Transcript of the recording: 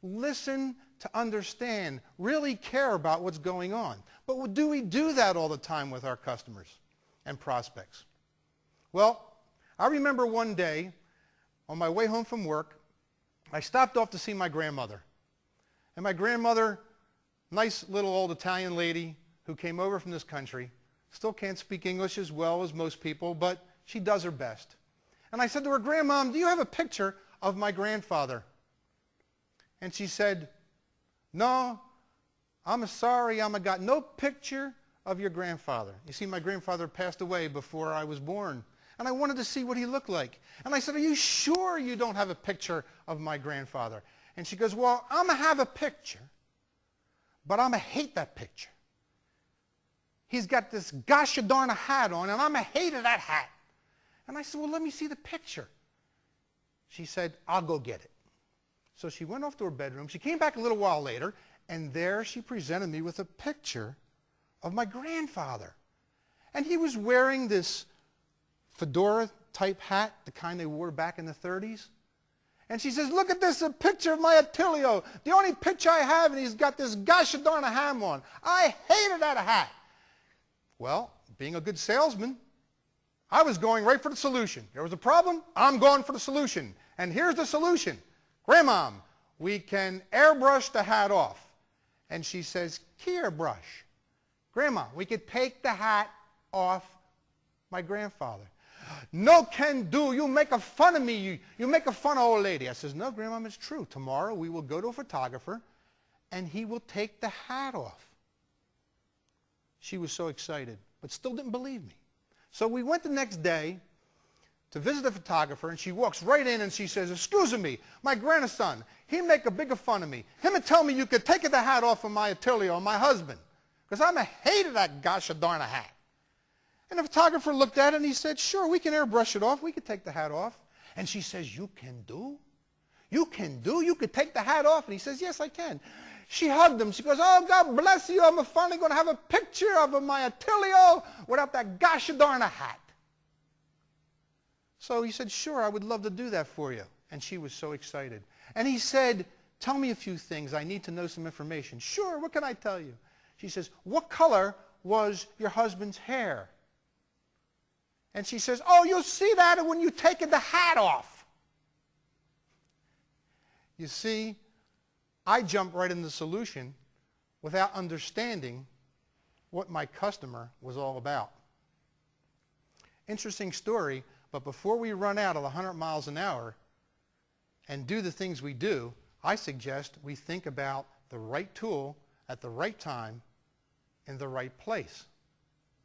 listen to understand, really care about what's going on. But do we do that all the time with our customers and prospects? Well, I remember one day on my way home from work, I stopped off to see my grandmother. And my grandmother, nice little old Italian lady who came over from this country, still can't speak English as well as most people, but she does her best. And I said to her, "Grandmom, do you have a picture of my grandfather?" And she said, "No, I'm sorry, I got no picture of your grandfather. You see, my grandfather passed away before I was born, and I wanted to see what he looked like." And I said, "Are you sure you don't have a picture of my grandfather?" And she goes, "Well, I'm going to have a picture, but I'm going to hate that picture. He's got this gosh darn hat on, and I'm going to hate that hat." And I said, "Well, let me see the picture." She said, "I'll go get it." So she went off to her bedroom. She came back a little while later, and there she presented me with a picture of my grandfather. And he was wearing this fedora-type hat, the kind they wore back in the 30s. And she says, "Look at this, a picture of my Attilio. The only picture I have, and he's got this gosh darn ham on. I hated that hat." Well, being a good salesman, I was going right for the solution. There was a problem, I'm going for the solution. And here's the solution. "Grandmom, we can airbrush the hat off." And she says, "Key airbrush." "Grandma, we could take the hat off my grandfather." "No can do. You make a fun of me. You make a fun of old lady." I says, "No, Grandma, it's true. Tomorrow we will go to a photographer and he will take the hat off." She was so excited, but still didn't believe me. So we went the next day to visit the photographer, and she walks right in and she says, "Excuse me, my grandson, he make a bigger fun of me. Him and tell me you could take the hat off of my Attilio, my husband, because I'm a hated that gosh darn hat." And the photographer looked at it and he said, "Sure, we can airbrush it off. We could take the hat off." And she says, "You can do? You can do? You could take the hat off?" And he says, "Yes, I can." She hugged him. She goes, "Oh, God bless you. I'm finally going to have a picture of my Attilio without that gosh darn hat." So he said, "Sure, I would love to do that for you." And she was so excited. And he said, "Tell me a few things. I need to know some information." "Sure, what can I tell you?" She says, "What color was your husband's hair?" And she says, "Oh, you'll see that when you take the hat off." You see, I jumped right into the solution without understanding what my customer was all about. Interesting story, but before we run out of 100 miles an hour and do the things we do, I suggest we think about the right tool at the right time in the right place.